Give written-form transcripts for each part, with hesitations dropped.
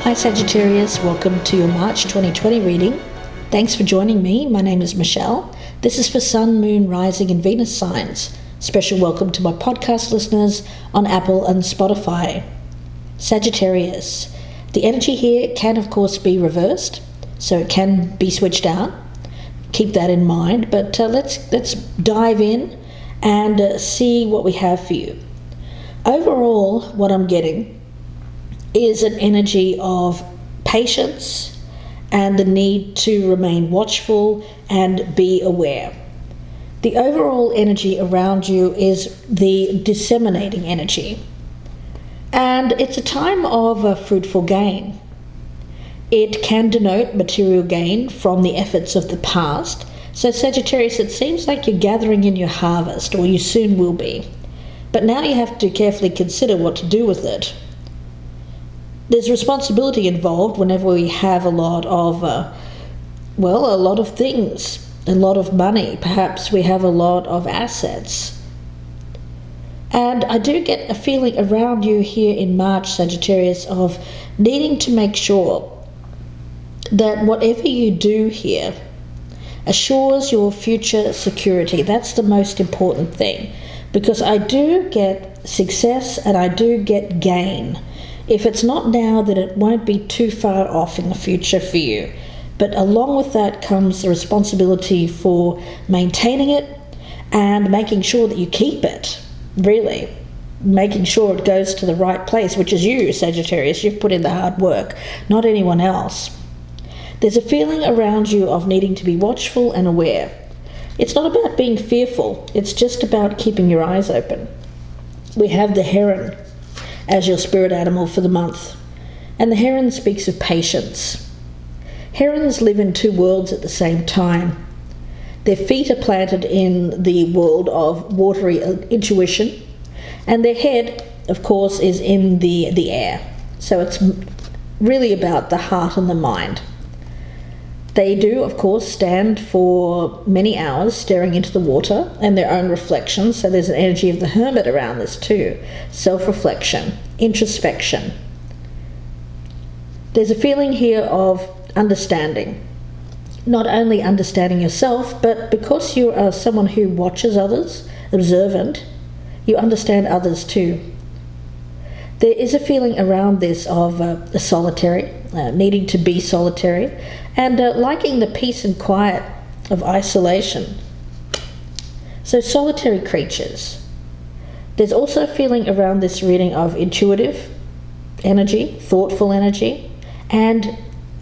Hi Sagittarius, welcome to your March 2020 reading. Thanks for joining me. My name is Michelle. This is for Sun, Moon, Rising and Venus signs. Special welcome to my podcast listeners on Apple and Spotify. Sagittarius, the energy here can of course be reversed, so it can be switched out. Keep that in mind, but let's dive in and see what we have for you. Overall, what I'm getting is an energy of patience and the need to remain watchful and be aware. The overall energy around you is the disseminating energy, and it's a time of fruitful gain. It can denote material gain from the efforts of the past. So Sagittarius, it seems like you're gathering in your harvest, or you soon will be. But now you have to carefully consider what to do with it. There's responsibility involved whenever we have a lot of things, a lot of money. Perhaps we have a lot of assets. And I do get a feeling around you here in March, Sagittarius, of needing to make sure that whatever you do here assures your future security. That's the most important thing, because I do get success and I do get gain. If it's not now, then it won't be too far off in the future for you. But along with that comes the responsibility for maintaining it and making sure that you keep it, really. Making sure it goes to the right place, which is you, Sagittarius. You've put in the hard work, not anyone else. There's a feeling around you of needing to be watchful and aware. It's not about being fearful. It's just about keeping your eyes open. We have the heron as your spirit animal for the month. And the heron speaks of patience. Herons live in two worlds at the same time. Their feet are planted in the world of watery intuition, and their head, of course, is in the air. So it's really about the heart and the mind. They do, of course, stand for many hours staring into the water and their own reflections. So there's an energy of the hermit around this too. Self-reflection, introspection. There's a feeling here of understanding. Not only understanding yourself, but because you are someone who watches others, observant, you understand others too. There is a feeling around this of solitary, needing to be solitary, and liking the peace and quiet of isolation. So solitary creatures. There's also a feeling around this reading of intuitive energy, thoughtful energy, and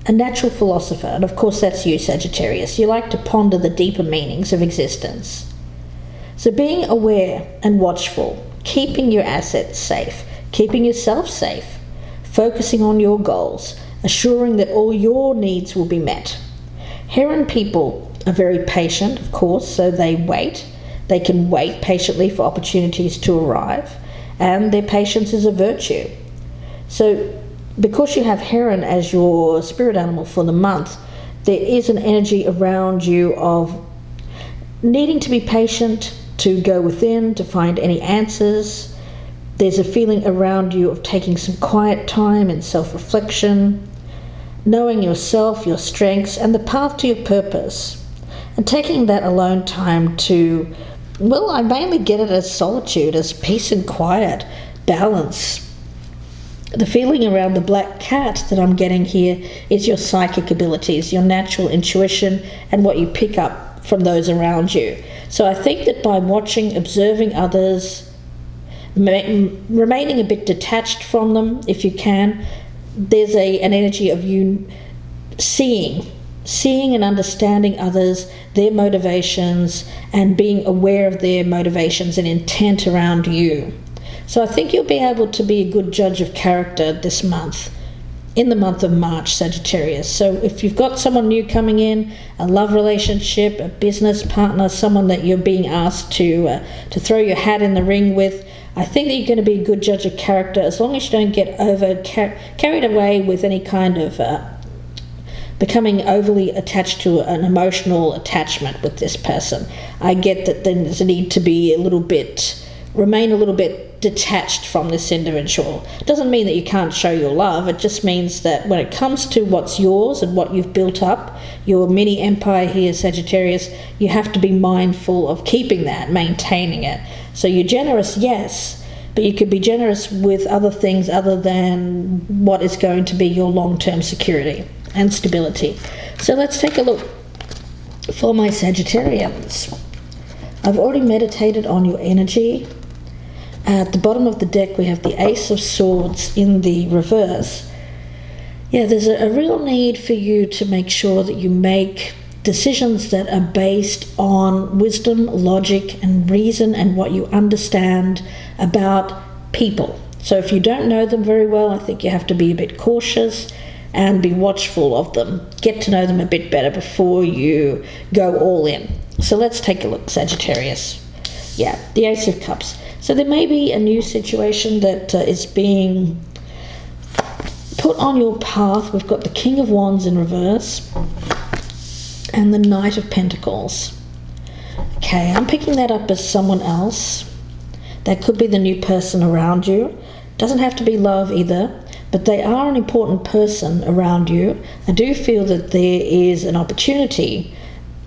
a natural philosopher. And of course that's you, Sagittarius. You like to ponder the deeper meanings of existence. So being aware and watchful, keeping your assets safe, keeping yourself safe, focusing on your goals, assuring that all your needs will be met. Heron people are very patient, of course, so they wait. They can wait patiently for opportunities to arrive, and their patience is a virtue. So because you have heron as your spirit animal for the month, there is an energy around you of needing to be patient, to go within, to find any answers. There's a feeling around you of taking some quiet time and self-reflection, knowing yourself, your strengths, and the path to your purpose, and taking that alone time to, I mainly get it as solitude, as peace and quiet, balance. The feeling around the black cat that I'm getting here is your psychic abilities, your natural intuition, and what you pick up from those around you. So I think that by watching, observing others, remaining a bit detached from them if you can, there's an energy of you seeing and understanding others, their motivations, and being aware of their motivations and intent around you. So I think you'll be able to be a good judge of character this month, in the month of March, Sagittarius. So if you've got someone new coming in, a love relationship, a business partner, someone that you're being asked to throw your hat in the ring with, I think that you're going to be a good judge of character, as long as you don't get carried away with any kind of becoming overly attached to an emotional attachment with this person. I get that there's a need to be a little bit remain a little bit detached from this individual. It doesn't mean that you can't show your love. It just means that when it comes to what's yours and what you've built up, your mini empire here, Sagittarius, you have to be mindful of keeping that, maintaining it. So you're generous, yes, but you could be generous with other things other than what is going to be your long-term security and stability. So let's take a look for my Sagittarians. I've already meditated on your energy. At the bottom of the deck, we have the Ace of Swords in the reverse. Yeah, there's a real need for you to make sure that you make decisions that are based on wisdom, logic, and reason, and what you understand about people. So if you don't know them very well, I think you have to be a bit cautious and be watchful of them. Get to know them a bit better before you go all in. So let's take a look, Sagittarius. Yeah, the Ace of Cups. So there may be a new situation that is being put on your path. We've got the King of Wands in reverse and the Knight of Pentacles. Okay, I'm picking that up as someone else. That could be the new person around you. Doesn't have to be love either, but they are an important person around you. I do feel that there is an opportunity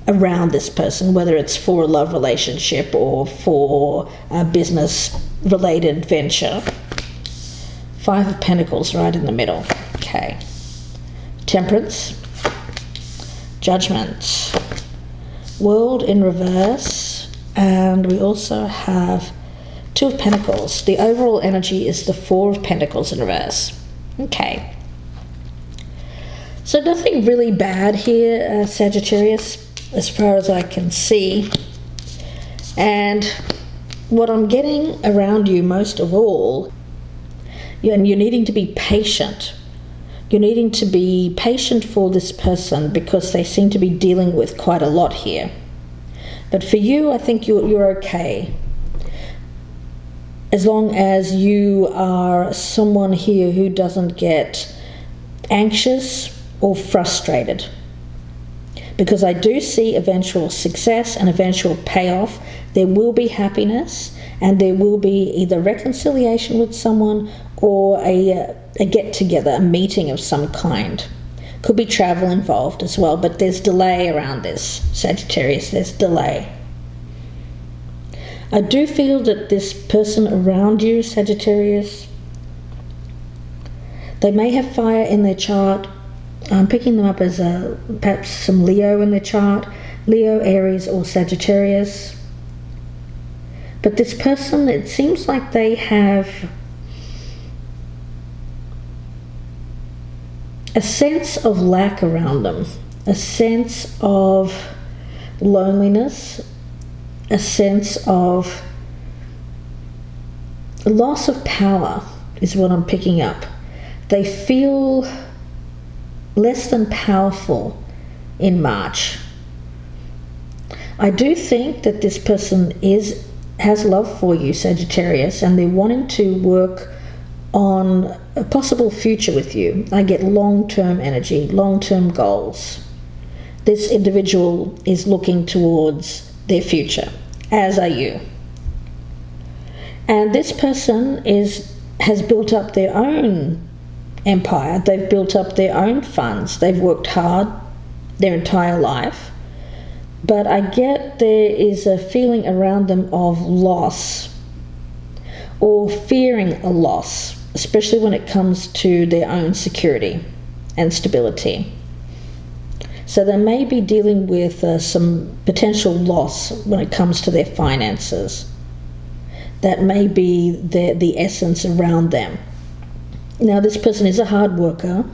around this person, whether it's for a love relationship or for a business-related venture. Five of Pentacles right in the middle. Okay. Temperance. Judgment. World in reverse. And we also have Two of Pentacles. The overall energy is the Four of Pentacles in reverse. Okay. So nothing really bad here, Sagittarius, as far as I can see. And what I'm getting around you most of all, and you're needing to be patient. You're needing to be patient for this person because they seem to be dealing with quite a lot here. But for you, I think you're okay. As long as you are someone here who doesn't get anxious or frustrated. Because I do see eventual success and eventual payoff. There will be happiness and there will be either reconciliation with someone or a get-together, a meeting of some kind. Could be travel involved as well, but there's delay around this, Sagittarius. There's delay. I do feel that this person around you, Sagittarius, they may have fire in their chart. I'm picking them up as perhaps some Leo in their chart. Leo, Aries, or Sagittarius. But this person, it seems like they have a sense of lack around them, a sense of loneliness, a sense of loss of power is what I'm picking up. They feel less than powerful in March. I do think that this person has love for you, Sagittarius, and they're wanting to work on a possible future with you. I get long-term energy, long-term goals. This individual is looking towards their future, as are you. And this person has built up their own empire. They've built up their own funds. They've worked hard their entire life. But I get there is a feeling around them of loss or fearing a loss, especially when it comes to their own security and stability. So they may be dealing with some potential loss when it comes to their finances. That may be the essence around them. Now, this person is a hard worker,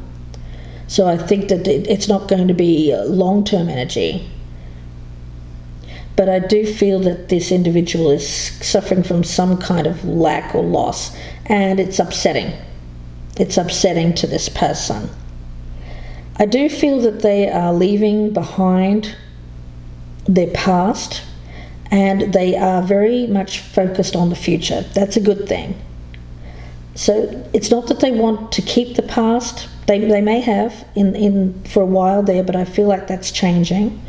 so I think that it's not going to be long-term energy. But I do feel that this individual is suffering from some kind of lack or loss, and it's upsetting. It's upsetting to this person. I do feel that they are leaving behind their past, and they are very much focused on the future. That's a good thing. So it's not that they want to keep the past. They may have in for a while there, but I feel like that's changing.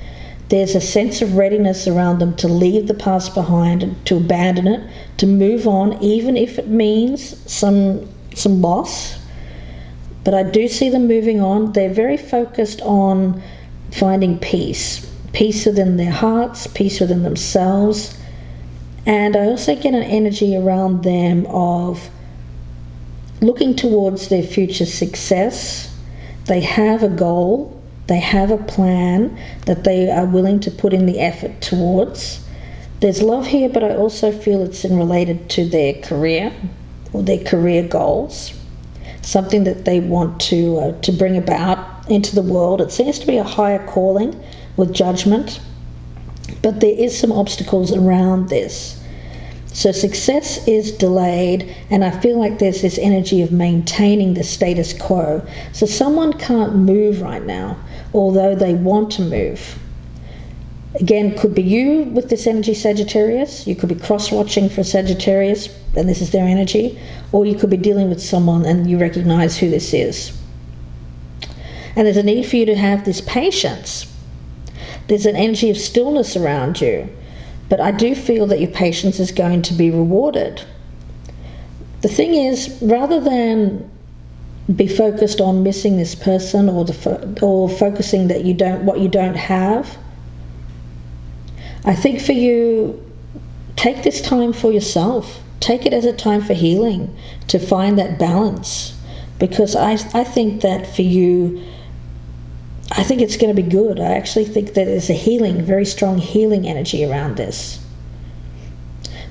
There's a sense of readiness around them to leave the past behind and to abandon it, to move on, even if it means some loss. But I do see them moving on. They're very focused on finding peace within their hearts, peace within themselves. And I also get an energy around them of looking towards their future success. They have a goal, they have a plan that they are willing to put in the effort towards. There's love here, but I also feel it's related to their career or their career goals, something that they want to bring about into the world. It seems to be a higher calling with judgment, but there is some obstacles around this. So success is delayed, and I feel like there's this energy of maintaining the status quo. So someone can't move right now, although they want to move. Again, could be you with this energy, Sagittarius. You could be cross-watching for Sagittarius, and this is their energy. Or you could be dealing with someone and you recognize who this is. And there's a need for you to have this patience. There's an energy of stillness around you. But I do feel that your patience is going to be rewarded. The thing is, rather than be focused on missing this person or focusing that what you don't have, I think for you, take this time for yourself. Take it as a time for healing, to find that balance. Because I think that for you, I think it's going to be good. I actually think that there's a healing, very strong healing energy around this.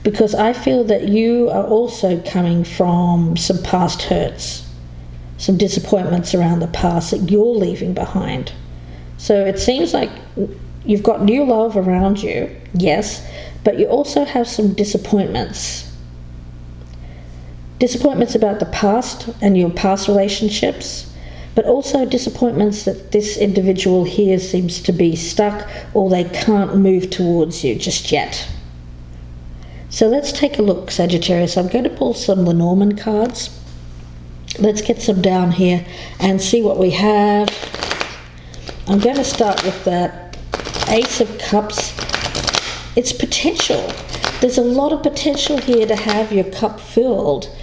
Because I feel that you are also coming from some past hurts, some disappointments around the past that you're leaving behind. So it seems like you've got new love around you, yes, but you also have some disappointments. Disappointments about the past and your past relationships, but also disappointments that this individual here seems to be stuck or they can't move towards you just yet. So let's take a look, Sagittarius. I'm going to pull some Lenormand cards. Let's get some down here and see what we have. I'm going to start with that Ace of Cups. It's potential. There's a lot of potential here to have your cup filled.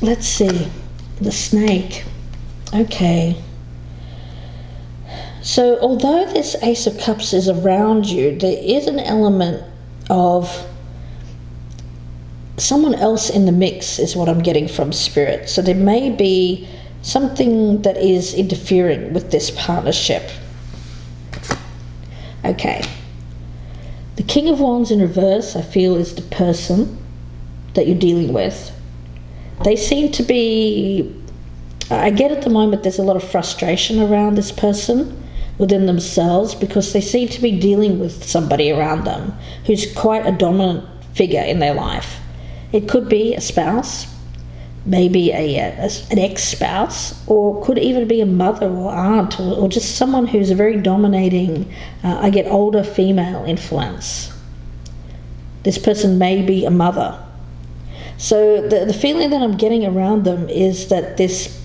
Let's see. The Snake. Okay. So although this Ace of Cups is around you, there is an element of someone else in the mix is what I'm getting from Spirit. So there may be something that is interfering with this partnership. Okay. The King of Wands in reverse, I feel, is the person that you're dealing with. They seem to be, I get at the moment there's a lot of frustration around this person within themselves because they seem to be dealing with somebody around them who's quite a dominant figure in their life. It could be a spouse, maybe an ex-spouse, or could even be a mother or aunt or just someone who's a very dominating, I get older female influence. This person may be a mother. So the feeling that I'm getting around them is that this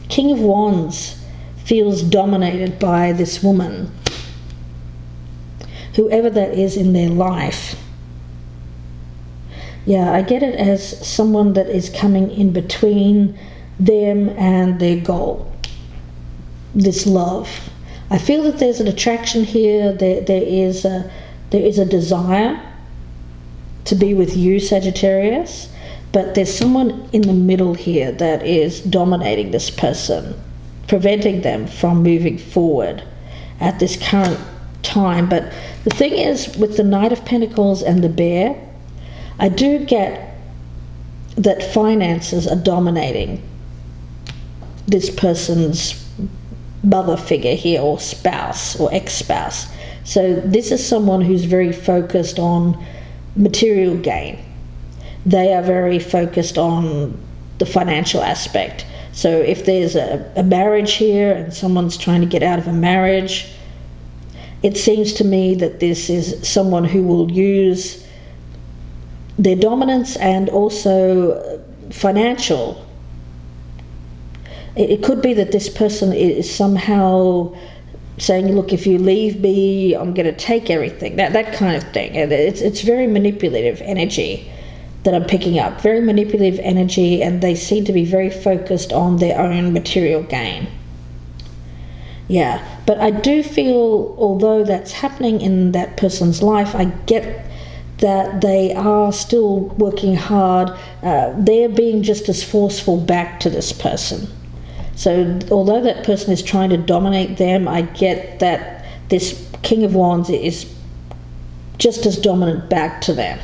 King of Wands feels dominated by this woman, whoever that is in their life. Yeah, I get it as someone that is coming in between them and their goal, this love. I feel that there's an attraction here. There is a desire to be with you, Sagittarius, but there's someone in the middle here that is dominating this person, preventing them from moving forward at this current time. But the thing is, with the Knight of Pentacles and the Bear, I do get that finances are dominating this person's mother figure here, or spouse or ex-spouse. So this is someone who's very focused on material gain. They are very focused on the financial aspect. So if there's a marriage here and someone's trying to get out of a marriage, it seems to me that this is someone who will use their dominance and also financial. It could be that this person is somehow saying, look, if you leave me, I'm going to take everything, that kind of thing. And it's very manipulative energy that I'm picking up, very manipulative energy, and they seem to be very focused on their own material gain. Yeah, but I do feel, although that's happening in that person's life, I get that they are still working hard. They're being just as forceful back to this person. So although that person is trying to dominate them, I get that this King of Wands is just as dominant back to them.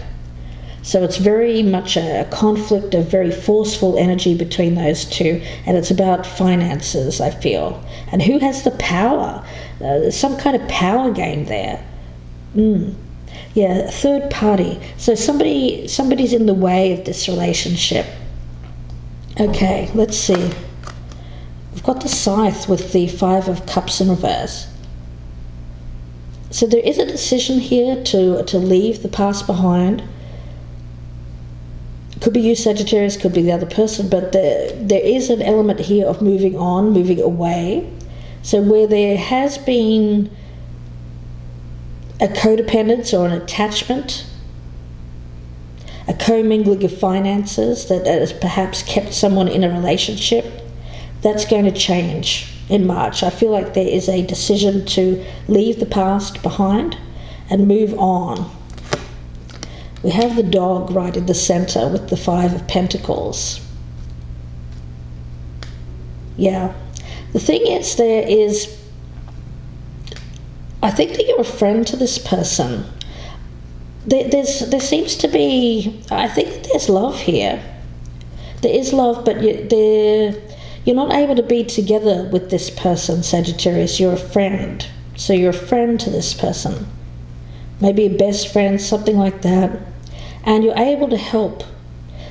So it's very much a conflict, a very forceful energy between those two, and it's about finances, I feel. And who has the power? Some kind of power game there. Yeah, third party. So somebody's in the way of this relationship. Okay, let's see. We've got the Scythe with the Five of Cups in reverse. So there is a decision here to leave the past behind. Could be you, Sagittarius, could be the other person, but there is an element here of moving on, moving away. So where there has been a codependence or an attachment, a commingling of finances that has perhaps kept someone in a relationship, that's going to change in March. I feel like there is a decision to leave the past behind and move on. We have the dog right in the center with the Five of Pentacles. Yeah. The thing is, I think that you're a friend to this person. There seems to be, I think that there's love here. There is love, but you're not able to be together with this person, Sagittarius. You're a friend. So you're a friend to this person. Maybe a best friend, something like that. And you're able to help.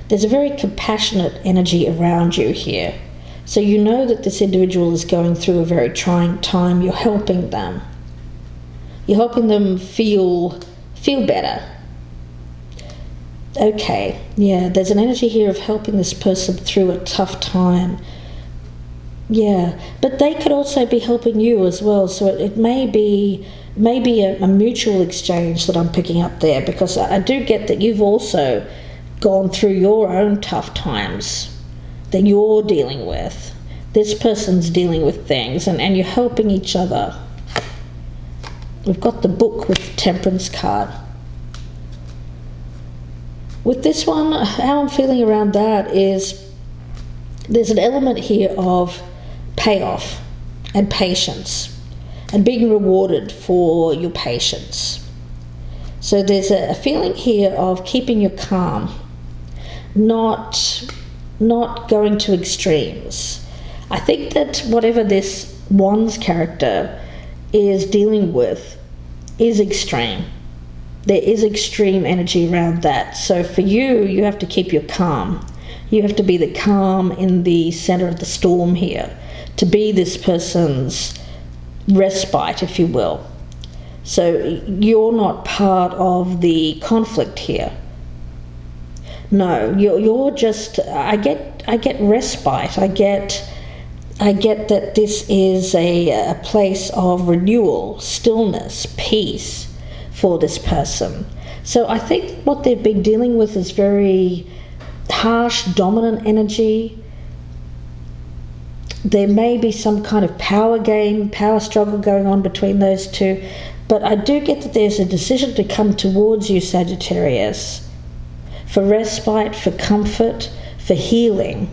There's a very compassionate energy around you here. So you know that this individual is going through a very trying time. You're helping them. You're helping them feel better. Okay, yeah, there's an energy here of helping this person through a tough time. Yeah, but they could also be helping you as well. So it may be a mutual exchange that I'm picking up there, because I do get that you've also gone through your own tough times that you're dealing with. This person's dealing with things, and you're helping each other. We've got the Book with the Temperance card. With this one, how I'm feeling around that is there's an element here of payoff and patience and being rewarded for your patience. So there's a feeling here of keeping your calm, not going to extremes. I think that whatever this Wands character is dealing with is extreme. There is extreme energy around that. So for you, you have to keep your calm. You have to be the calm in the center of the storm here, to be this person's respite, if you will. So you're not part of the conflict here. No, you're just, I get respite. I get that this is a place of renewal, stillness, peace for this person. So I think what they've been dealing with is very harsh, dominant energy. There may be some kind of power game, power struggle going on between those two. But I do get that there's a decision to come towards you, Sagittarius, for respite, for comfort, for healing.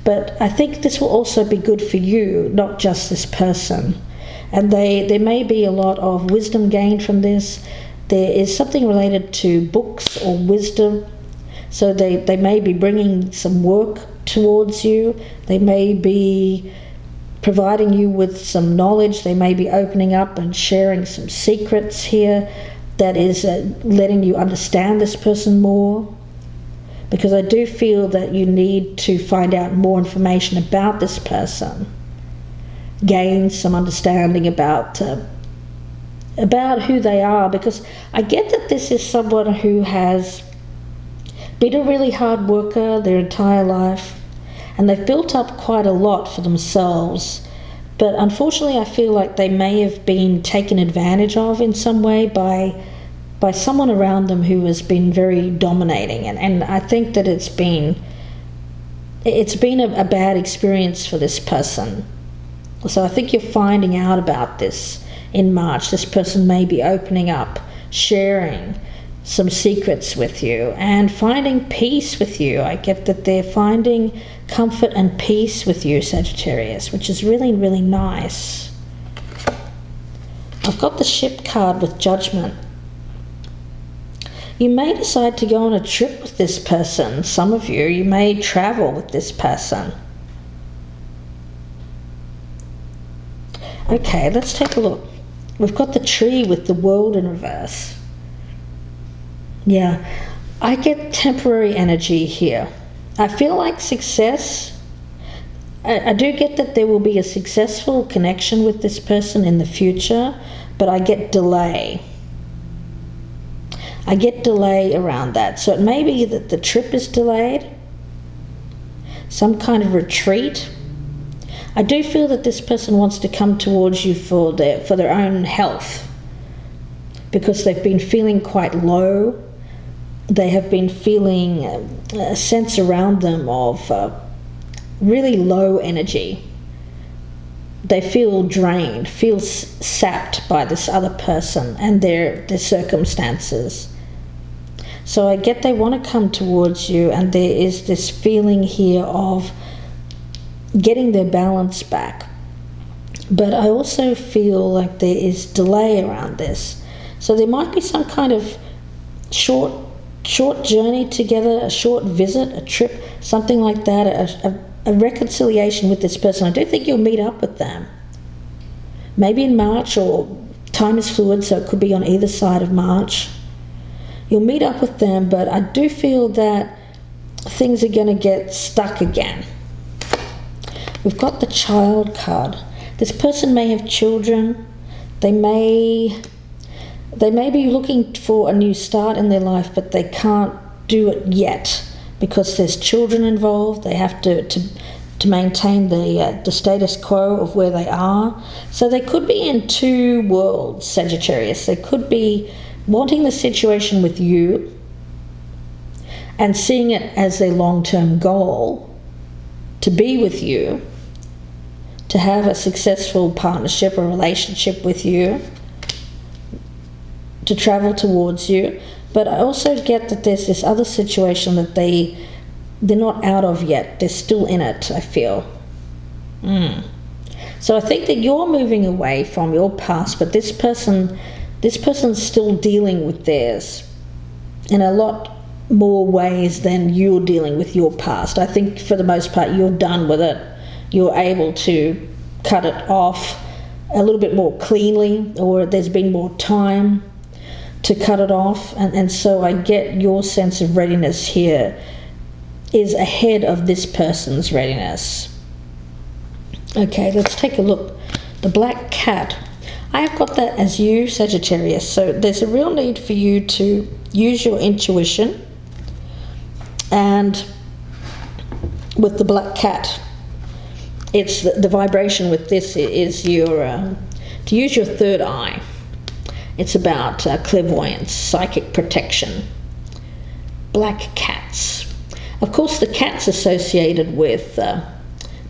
But I think this will also be good for you, not just this person. And there may be a lot of wisdom gained from this. There is something related to books or wisdom. So they may be bringing some work towards you. They may be providing you with some knowledge. They may be opening up and sharing some secrets here that is letting you understand this person more. Because I do feel that you need to find out more information about this person, gain some understanding about who they are, because I get that this is someone who has been a really hard worker their entire life, and they've built up quite a lot for themselves, But unfortunately, I feel like they may have been taken advantage of in some way by someone around them who has been very dominating. And I think that it's been a bad experience for this person. So I think you're finding out about this in March. This person may be opening up, sharing some secrets with you and finding peace with you. I get that they're finding comfort and peace with you, Sagittarius, which is really, really nice. I've got the Ship card with Judgment. You may decide to go on a trip with this person. Some of you may travel with this person. Okay, let's take a look. We've got the Tree with the World in reverse. Yeah, I get temporary energy here. I feel like success. I do get that there will be a successful connection with this person in the future, but I get delay. I get delay around that. So it may be that the trip is delayed, some kind of retreat. I do feel that this person wants to come towards you for their own health, because they've been feeling quite low. They have been feeling a sense around them of really low energy. They feel drained, feel sapped by this other person and their circumstances. So I get they want to come towards you, and there is this feeling here of getting their balance back. But I also feel like there is delay around this. So there might be some kind of short journey together, a short visit, a trip, something like that, a reconciliation with this person. I do think you'll meet up with them. Maybe in March, or time is fluid, so it could be on either side of March. You'll meet up with them, but I do feel that things are going to get stuck again. We've got the Child card. This person may have children. They may be looking for a new start in their life, but they can't do it yet because there's children involved. They have to maintain the status quo of where they are. So they could be in two worlds, Sagittarius. They could be wanting the situation with you and seeing it as their long-term goal to be with you, to have a successful partnership or relationship with you, to travel towards you. But I also get that there's this other situation that they're not out of yet. They're still in it, I feel. So I think that you're moving away from your past, but this person's still dealing with theirs in a lot more ways than you're dealing with your past. I think for the most part you're done with it. You're able to cut it off a little bit more cleanly, or there's been more time to cut it off, and so I get your sense of readiness here is ahead of this person's readiness. Okay, let's take a look. The Black Cat. I have got that as you, Sagittarius, so there's a real need for you to use your intuition, and with the Black Cat, it's the vibration with this is to use your third eye. It's about clairvoyance, psychic protection. Black cats. Of course, the cat's associated with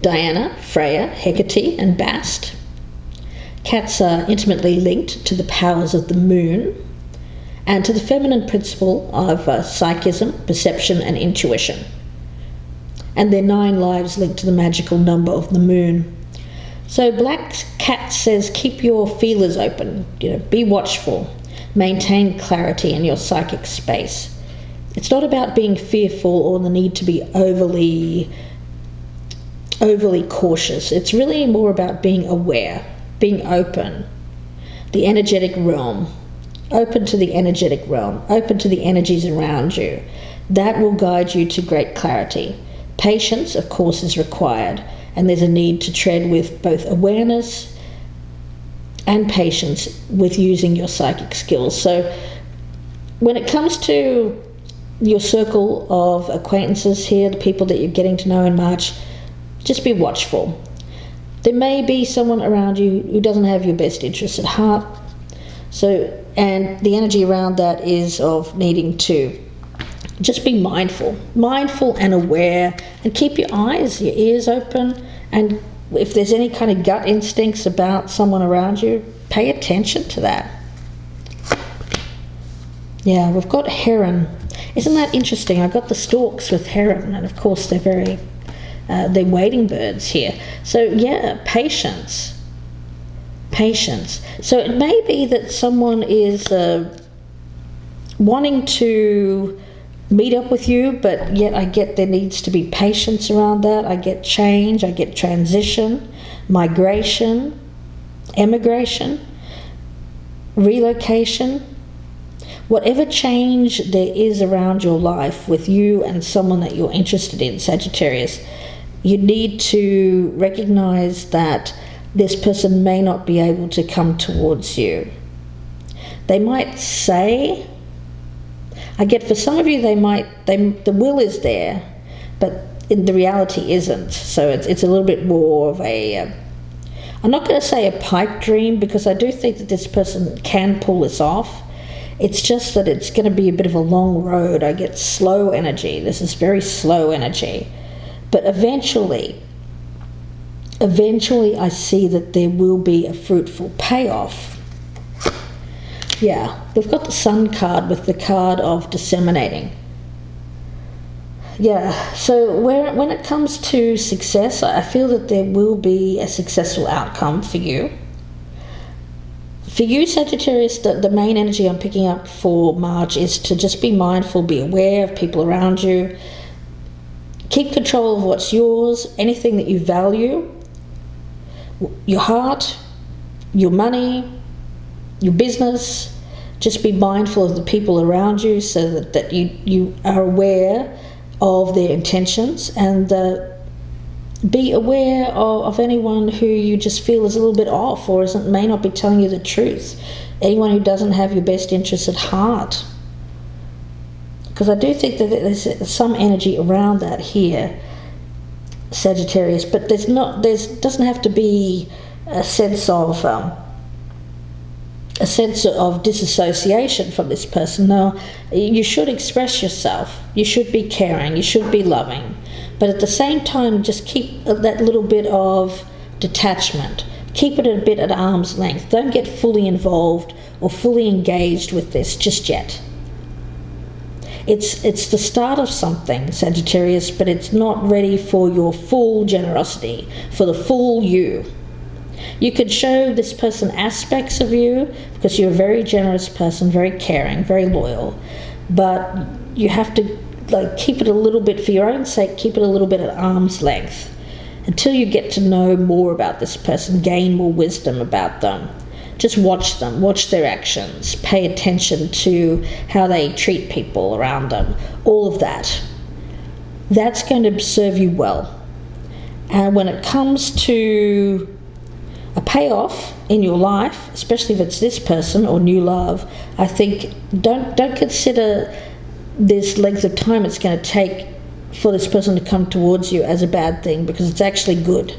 Diana, Freya, Hecate, and Bast. Cats are intimately linked to the powers of the moon and to the feminine principle of psychism, perception, and intuition. And their 9 lives linked to the magical number of the moon. So Black Cat says keep your feelers open, be watchful, maintain clarity in your psychic space. It's not about being fearful or the need to be overly cautious. It's really more about being aware, being open, the energetic realm, open to the energetic realm, open to the energies around you. That will guide you to great clarity. Patience, of course, is required. And there's a need to tread with both awareness and patience with using your psychic skills. So when it comes to your circle of acquaintances here, the people that you're getting to know in March, just be watchful. There may be someone around you who doesn't have your best interests at heart. So, and the energy around that is of needing to just be mindful and aware, and keep your eyes, your ears open, and if there's any kind of gut instincts about someone around you, pay attention to that. Yeah, we've got heron. Isn't that interesting? I got the storks with heron, and of course they're wading birds here. So yeah, patience. So it may be that someone is wanting to meet up with you, but yet I get there needs to be patience around that. I get change, I get transition, migration, emigration, relocation. Whatever change there is around your life with you and someone that you're interested in, Sagittarius, you need to recognize that this person may not be able to come towards you. They might say, I get for some of you, the will is there, but the reality isn't. So it's a little bit more of a, I'm not going to say a pipe dream, because I do think that this person can pull this off. It's just that it's going to be a bit of a long road. I get slow energy. This is very slow energy. But eventually I see that there will be a fruitful payoff. Yeah, we've got the Sun card with the card of disseminating. Yeah, so when it comes to success, I feel that there will be a successful outcome for you. For you, Sagittarius, the main energy I'm picking up for March is to just be mindful, be aware of people around you. Keep control of what's yours, anything that you value, your heart, your money, your business. Just be mindful of the people around you, so that you are aware of their intentions, and be aware of anyone who you just feel is a little bit off, or may not be telling you the truth. Anyone who doesn't have your best interests at heart. Because I do think that there's some energy around that here, Sagittarius, but doesn't have to be a sense of disassociation from this person. No, you should express yourself. You should be caring. You should be loving. But at the same time, just keep that little bit of detachment. Keep it a bit at arm's length. Don't get fully involved or fully engaged with this just yet. It's the start of something, Sagittarius, but it's not ready for your full generosity, for the full you. You could show this person aspects of you, because you're a very generous person, very caring, very loyal, but you have to keep it a little bit, for your own sake, keep it a little bit at arm's length until you get to know more about this person, gain more wisdom about them. Just watch them, watch their actions, pay attention to how they treat people around them, all of that. That's going to serve you well. And when it comes to a payoff in your life, especially if it's this person or new love, I think don't consider this length of time it's going to take for this person to come towards you as a bad thing, because it's actually good.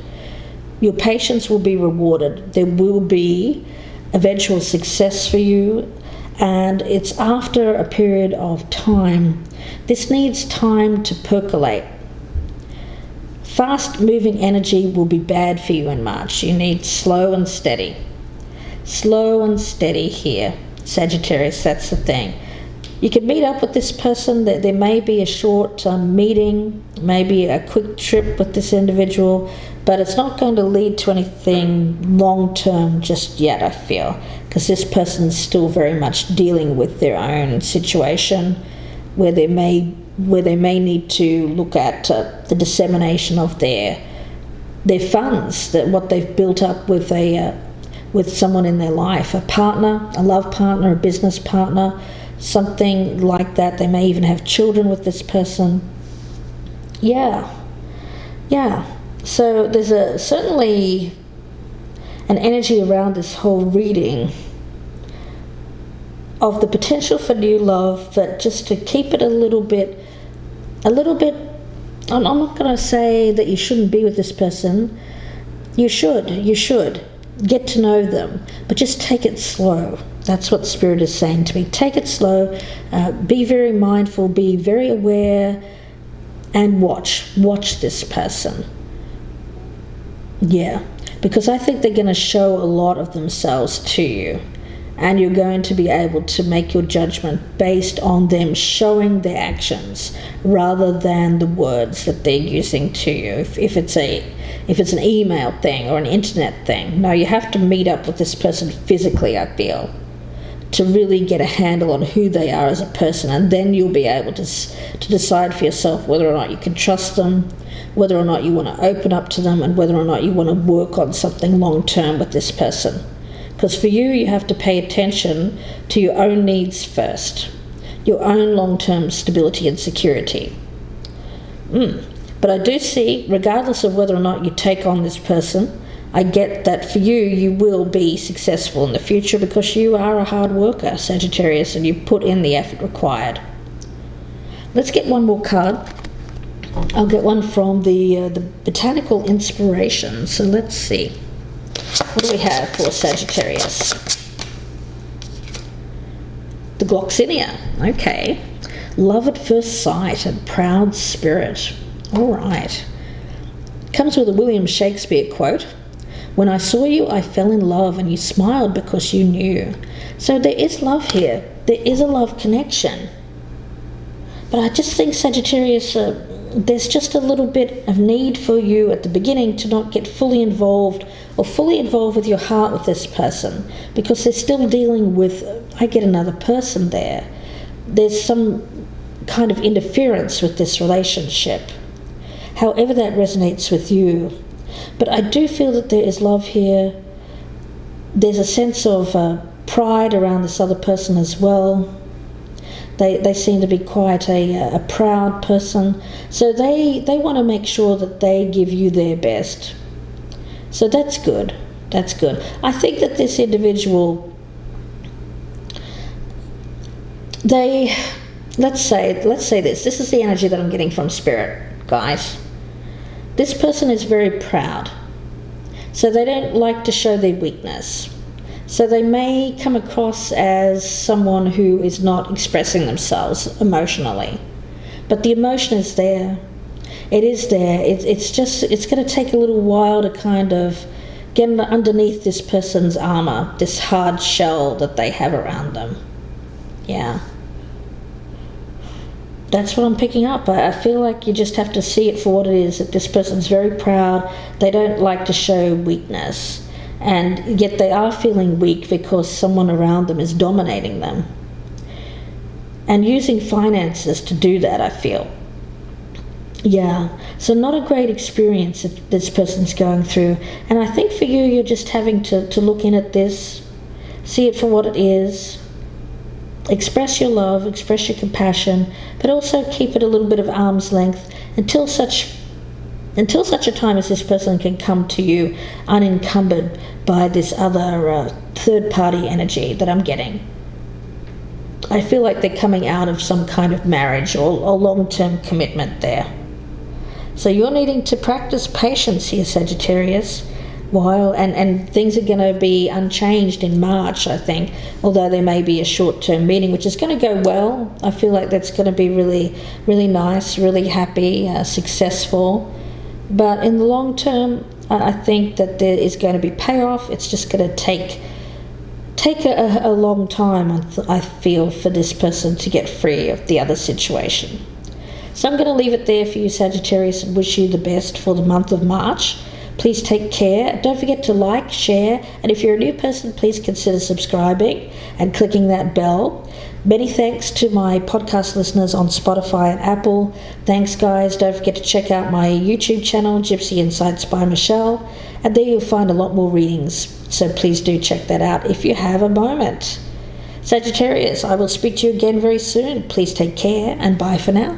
Your patience will be rewarded. There will be eventual success for you, and it's after a period of time. This needs time to percolate. Fast moving energy will be bad for you in March. You need slow and steady. Slow and steady here, Sagittarius, that's the thing. You can meet up with this person. There may be a short meeting, maybe a quick trip with this individual, but it's not going to lead to anything long-term just yet, I feel, because this person's still very much dealing with their own situation, where they may need to look at the dissemination of their funds, that what they've built up with someone in their life, a partner, a love partner, a business partner, something like that. They may even have children with this person. Yeah. So there's certainly an energy around this whole reading of the potential for new love, but just to keep it a little bit, I'm not going to say that you shouldn't be with this person. You should get to know them, but just take it slow. That's what Spirit is saying to me. Take it slow, be very mindful, be very aware, and watch this person. Yeah, because I think they're going to show a lot of themselves to you, and you're going to be able to make your judgment based on them showing their actions rather than the words that they're using to you. If it's an email thing or an internet thing, no, you have to meet up with this person physically, I feel, to really get a handle on who they are as a person, and then you'll be able to decide for yourself whether or not you can trust them, whether or not you want to open up to them, and whether or not you want to work on something long term with this person. Because for you, you have to pay attention to your own needs first, your own long-term stability and security. But I do see, regardless of whether or not you take on this person, I get that for you, you will be successful in the future because you are a hard worker, Sagittarius, and you put in the effort required. Let's get one more card. I'll get one from the Botanical Inspiration. So let's see. What do we have for Sagittarius? The Gloxinia. Okay. Love at first sight and proud spirit. All right. Comes with a William Shakespeare quote. When I saw you, I fell in love, and you smiled because you knew. So there is love here. There is a love connection. But I just think, Sagittarius, there's just a little bit of need for you at the beginning to not get fully involved with your heart with this person, because they're still dealing with, I get another person there. There's some kind of interference with this relationship, however that resonates with you. But I do feel that there is love here. There's a sense of pride around this other person as well. They seem to be quite a proud person. So they want to make sure that they give you their best. So that's good. That's good. I think that this individual, let's say this. This is the energy that I'm getting from Spirit, guys. This person is very proud. So they don't like to show their weakness. So they may come across as someone who is not expressing themselves emotionally. But the emotion is there. It is there. It's going to take a little while to kind of get underneath this person's armor, this hard shell that they have around them. Yeah. That's what I'm picking up. I feel like you just have to see it for what it is, that this person's very proud. They don't like to show weakness. And yet they are feeling weak because someone around them is dominating them. And using finances to do that, I feel. Yeah, so not a great experience that this person's going through. And I think for you, you're just having to look in at this, see it for what it is, express your love, express your compassion, but also keep it a little bit of arm's length until such a time as this person can come to you unencumbered by this other third-party energy that I'm getting. I feel like they're coming out of some kind of marriage or long-term commitment there. So you're needing to practice patience here, Sagittarius, and things are going to be unchanged in March, I think, although there may be a short-term meeting, which is going to go well. I feel like that's going to be really, really nice, really happy, successful. But in the long term, I think that there is going to be payoff. It's just going to take a long time, I feel, for this person to get free of the other situation. So I'm going to leave it there for you, Sagittarius, and wish you the best for the month of March. Please take care. Don't forget to like, share, and if you're a new person, please consider subscribing and clicking that bell. Many thanks to my podcast listeners on Spotify and Apple. Thanks, guys. Don't forget to check out my YouTube channel, Gypsy Insights by Michelle, and there you'll find a lot more readings. So please do check that out if you have a moment. Sagittarius, I will speak to you again very soon. Please take care, and bye for now.